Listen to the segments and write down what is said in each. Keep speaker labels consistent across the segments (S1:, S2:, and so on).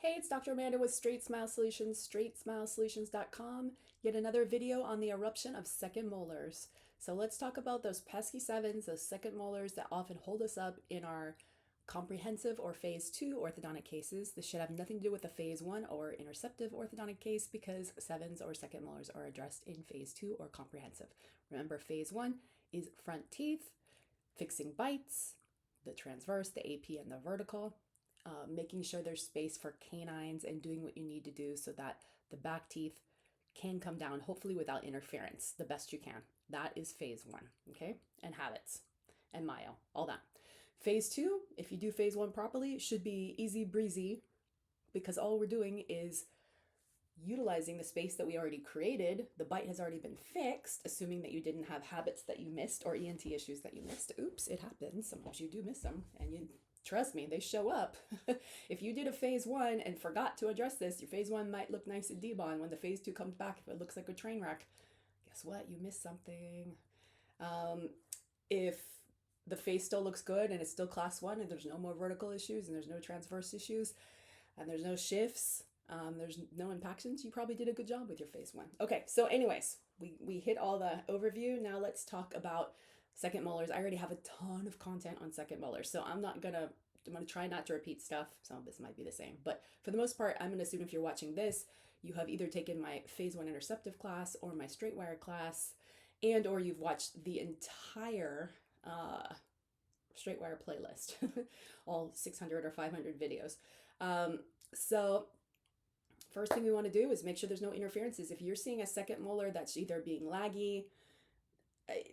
S1: Hey, it's Dr. Amanda with Straightsmile Solutions, straightsmilesolutions.com. Yet another video on the eruption of second molars. So let's talk about those pesky 7's, those second molars that often hold us up in our comprehensive or phase 2 orthodontic cases. This should have nothing to do with a phase 1 or interceptive orthodontic case because 7's or second molars are addressed in phase 2 or comprehensive. Remember, phase 1 is front teeth, fixing bites, the transverse, the AP, and the vertical. Making sure there's space for canines and doing what you need to do so that the back teeth can come down, hopefully without interference, the best you can. That is phase 1, okay? And habits and myo, all that. Phase 2, if you do phase 1 properly, should be easy breezy because all we're doing is utilizing the space that we already created. The bite has already been fixed, assuming that you didn't have habits that you missed or ENT issues that you missed. Oops, it happens. Sometimes you do miss them, and you trust me, they show up. If you did a phase 1 and forgot to address this, your phase 1 might look nice at debon. When the phase 2 comes back, if it looks like a train wreck, guess what? You missed something. If the face still looks good and it's still class 1 and there's no more vertical issues and there's no transverse issues and there's no shifts, there's no impactions, you probably did a good job with your phase 1. Okay, so anyways, we hit all the overview. Now let's talk about second molars. I already have a ton of content on second molars, so I'm gonna try not to repeat stuff. Some of this might be the same, but for the most part, I'm gonna assume if you're watching this, you have either taken my phase 1 interceptive class or my Straightwire class, and or you've watched the entire Straightwire playlist, all 600 or 500 videos. So first thing we want to do is make sure there's no interferences. If you're seeing a second molar that's either being laggy,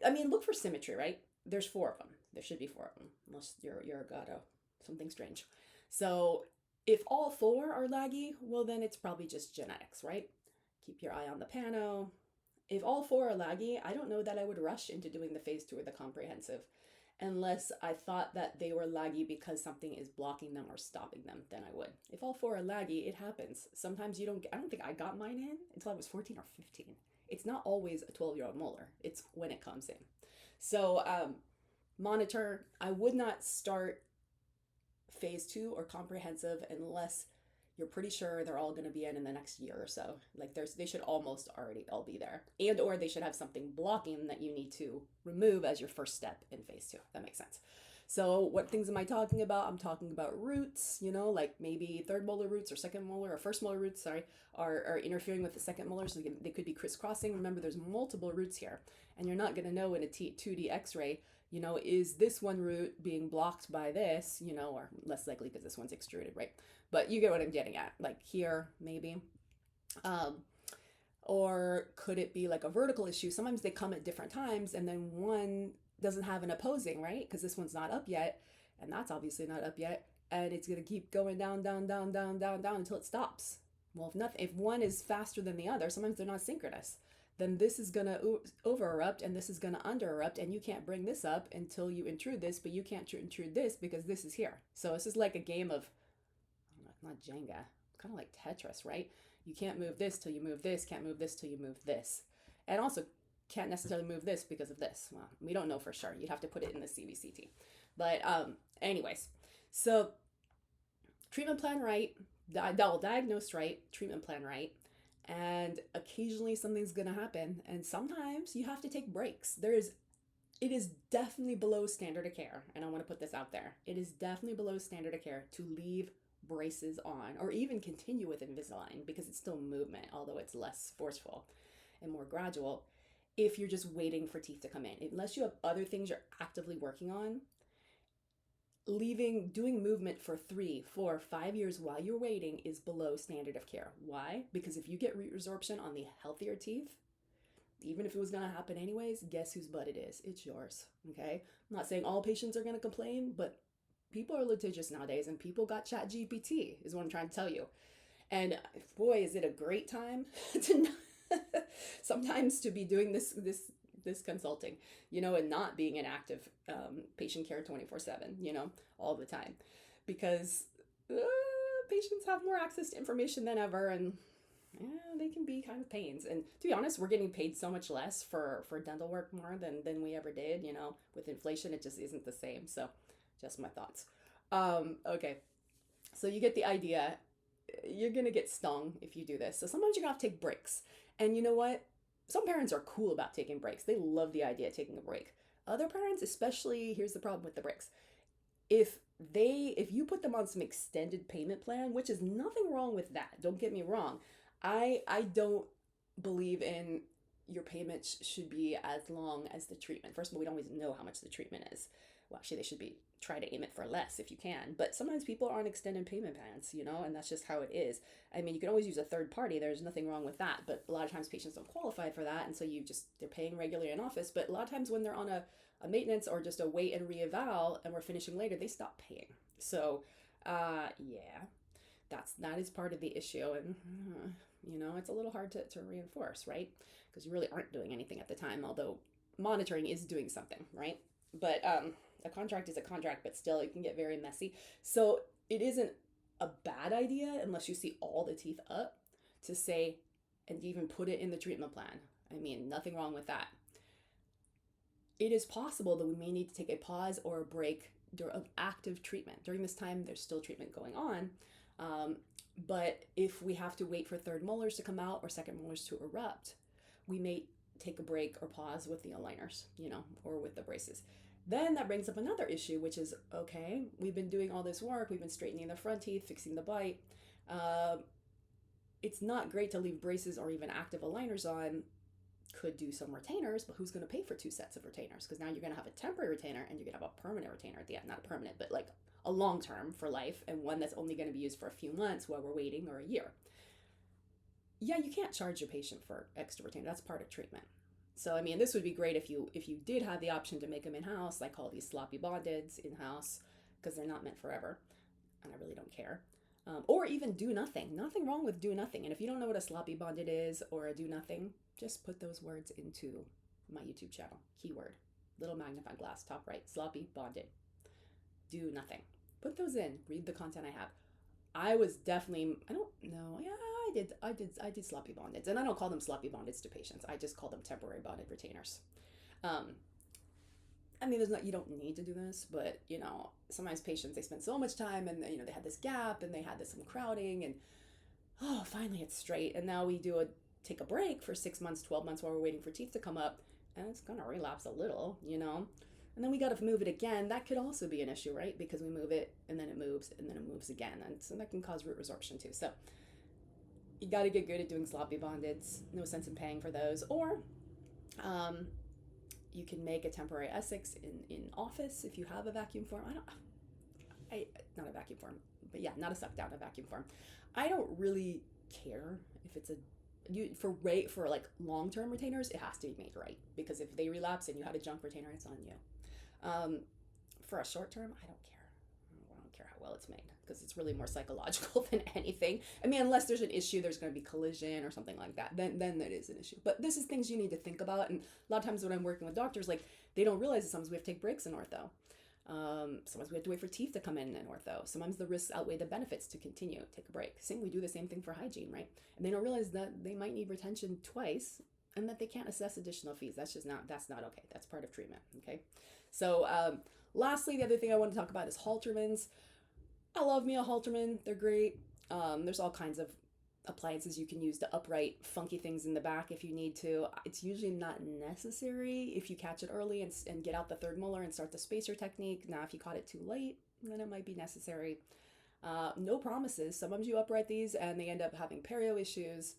S1: I mean, look for symmetry, right? There's 4 of them. There should be 4 of them, unless you're got something strange. So if all 4 are laggy, well, then it's probably just genetics, right? Keep your eye on the Pano. If all 4 are laggy, I don't know that I would rush into doing the phase 2 or the comprehensive unless I thought that they were laggy because something is blocking them or stopping them, then I would. If all 4 are laggy, it happens. Sometimes I don't think I got mine in until I was 14 or 15. It's not always a 12-year-old molar. It's when it comes in. So monitor. I would not start phase 2 or comprehensive unless you're pretty sure they're all going to be in the next year or so. Like they should almost already all be there, and or they should have something blocking that you need to remove as your first step in phase 2. That makes sense. So what things am I talking about? I'm talking about roots, like maybe third molar roots or second molar or first molar roots, are interfering with the second molar. So they could be crisscrossing. Remember, there's multiple roots here, and you're not going to know in a 2D x-ray, is this one root being blocked by this, or less likely because this one's extruded, right? But you get what I'm getting at, like here, maybe. Or could it be like a vertical issue? Sometimes they come at different times, and then one doesn't have an opposing, right? Because this one's not up yet, and that's obviously not up yet, and it's going to keep going down, down, down, down, down, down until it stops. Well, if one is faster than the other, sometimes they're not synchronous, then this is going to over erupt and this is going to under erupt, and you can't bring this up until you intrude this, but you can't intrude this because this is here. So this is like a game of, not Jenga, kind of like Tetris, right? You can't move this till you move this, can't move this till you move this. And also can't necessarily move this because of this. Well, we don't know for sure. You'd have to put it in the CBCT. But anyways, so treatment plan right, diagnosed right, treatment plan right, and occasionally something's going to happen. And sometimes you have to take breaks. It is definitely below standard of care. And I want to put this out there. It is definitely below standard of care to leave braces on or even continue with Invisalign because it's still movement, although it's less forceful and more gradual if you're just waiting for teeth to come in. Unless you have other things you're actively working on, doing movement for 3, 4, 5 years while you're waiting is below standard of care. Why? Because if you get resorption on the healthier teeth, even if it was going to happen anyways, guess whose butt it is? It's yours, okay? I'm not saying all patients are going to complain, but people are litigious nowadays, and people got ChatGPT, is what I'm trying to tell you. And boy, is it a great time to sometimes to be doing this consulting, and not being an active patient care 24/7, all the time, because patients have more access to information than ever, and they can be kind of pains. And to be honest, we're getting paid so much less for dental work more than we ever did. With inflation, it just isn't the same. So just my thoughts. Okay, so you get the idea. you're going to get stung if you do this. So sometimes you're going to have to take breaks. And you know what? Some parents are cool about taking breaks. They love the idea of taking a break. Other parents, especially, here's the problem with the breaks. If you put them on some extended payment plan, which is nothing wrong with that, don't get me wrong. I don't believe in your payments should be as long as the treatment. First of all, we don't always know how much the treatment is. Well, actually, they should be try to aim it for less if you can. But sometimes people are on extended payment plans, you know, and that's just how it is. I mean, you can always use a third party. There's nothing wrong with that. But a lot of times patients don't qualify for that. And so they're paying regularly in office. But a lot of times when they're on a maintenance or just a wait and reeval and we're finishing later, they stop paying. So, yeah, that is part of the issue. And, you know, it's a little hard to reinforce, right? Because you really aren't doing anything at the time, although monitoring is doing something, right? But a contract is a contract, but still it can get very messy. So it isn't a bad idea unless you see all the teeth up to say, and even put it in the treatment plan. I mean, nothing wrong with that. It is possible that we may need to take a pause or a break of active treatment. During this time, there's still treatment going on. But if we have to wait for third molars to come out or second molars to erupt, we may take a break or pause with the aligners, you know, or with the braces. Then that brings up another issue, which is, okay, we've been doing all this work. We've been straightening the front teeth, fixing the bite. It's not great to leave braces or even active aligners on. Could do some retainers, but who's going to pay for 2 sets of retainers? Because now you're going to have a temporary retainer and you're going to have a permanent retainer at the end. Not a permanent, but like a long term for life, and one that's only going to be used for a few months while we're waiting, or a year. Yeah, you can't charge your patient for extra retainer. That's part of treatment. So, I mean, this would be great if you did have the option to make them in-house. I call these sloppy bondeds in-house because they're not meant forever, and I really don't care. Or even do nothing. Nothing wrong with do nothing. And if you don't know what a sloppy bonded is or a do nothing, just put those words into my YouTube channel. Keyword, little magnifying glass, top right, sloppy bonded, do nothing. Put those in, read the content I have. I was definitely, I don't know, yeah, I did sloppy bondeds, and I don't call them sloppy bondeds to patients. I just call them temporary bonded retainers. I mean, you don't need to do this, but you know, sometimes patients, they spend so much time and you know, they had this gap and they had some crowding and finally it's straight. And now we take a break for 6 months, 12 months while we're waiting for teeth to come up, and it's gonna relapse a little, you know, and then we got to move it again. That could also be an issue, right? Because we move it and then it moves and then it moves again. And so that can cause root resorption too. So you got to get good at doing sloppy bondeds. No sense in paying for those. Or you can make a temporary Essex in office if you have a vacuum form. Not a vacuum form, but yeah, not a suck down, a vacuum form. I don't really care if it's for like long-term retainers, it has to be made right, because if they relapse and you had a junk retainer, it's on you. For a short term, I don't care how well it's made, because it's really more psychological than anything. I mean, unless there's an issue, there's going to be collision or something like that, then that is an issue. But this is things you need to think about. And a lot of times when I'm working with doctors, like, they don't realize that sometimes we have to take breaks in ortho. Sometimes we have to wait for teeth to come in ortho. Sometimes the risks outweigh the benefits to continue, take a break. We do the same thing for hygiene, right? And they don't realize that they might need retention twice and that they can't assess additional fees. That's not okay. That's part of treatment, okay? So lastly, the other thing I want to talk about is Haltermans. I love me a Halterman. They're great. There's all kinds of appliances you can use to upright funky things in the back if you need to. It's usually not necessary if you catch it early and get out the third molar and start the spacer technique. Now, if you caught it too late, then it might be necessary. No promises. Sometimes you upright these and they end up having perio issues.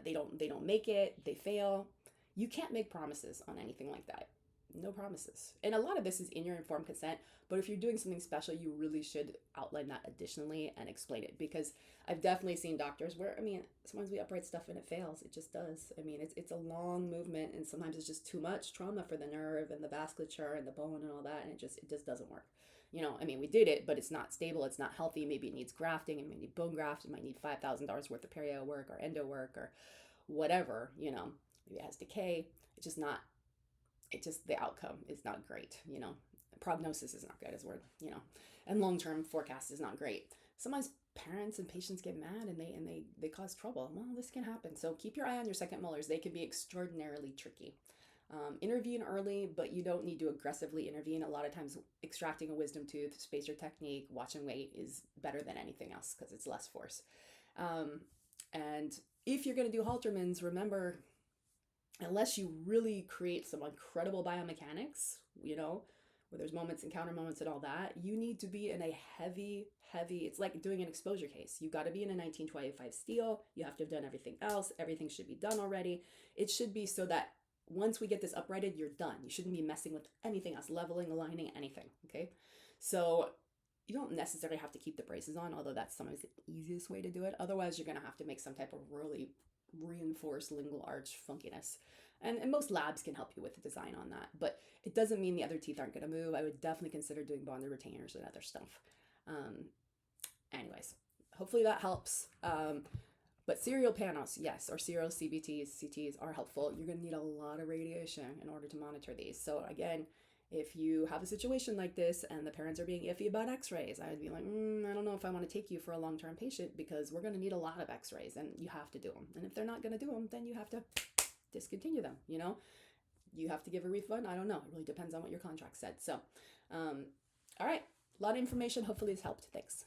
S1: They don't make it. They fail. You can't make promises on anything like that. No promises. And a lot of this is in your informed consent, but if you're doing something special, you really should outline that additionally and explain it, because I've definitely seen doctors where, I mean, sometimes we upright stuff and it fails. It just does. I mean, it's a long movement, and sometimes it's just too much trauma for the nerve and the vasculature and the bone and all that, and it just doesn't work. You know, I mean, we did it, but it's not stable. It's not healthy. Maybe it needs grafting. It might need bone graft. It might need $5,000 worth of perio work or endo work or whatever, you know. Maybe it has decay. The outcome is not great, you know. Prognosis is not good as word, you know, and long-term forecast is not great. Sometimes parents and patients get mad and they cause trouble. Well, this can happen. So keep your eye on your second molars. They can be extraordinarily tricky. Intervene early, but you don't need to aggressively intervene. A lot of times extracting a wisdom tooth, spacer technique, watch and wait is better than anything else because it's less force. And if you're going to do Haltermans, remember, unless you really create some incredible biomechanics, where there's moments and counter moments and all that, you need to be in a heavy, it's like doing an exposure case. You got to be in a 1925 steel. You have to have done everything else. Everything should be done already. It should be so that once we get this uprighted, you're done. You shouldn't be messing with anything else, leveling, aligning, anything, okay? So you don't necessarily have to keep the braces on, although that's sometimes the easiest way to do it. Otherwise, you're gonna have to make some type of really reinforced lingual arch funkiness. And most labs can help you with the design on that, but it doesn't mean the other teeth aren't gonna move. I would definitely consider doing bonded retainers and other stuff. Anyways, hopefully that helps. But serial panos, yes, or serial CBTs, CTs are helpful. You're gonna need a lot of radiation in order to monitor these. So again, if you have a situation like this and the parents are being iffy about x-rays, I would be like, I don't know if I want to take you for a long-term patient because we're going to need a lot of x-rays and you have to do them. And if they're not going to do them, then you have to discontinue them, You have to give a refund. I don't know. It really depends on what your contract said. So, all right. A lot of information. Hopefully this helped. Thanks.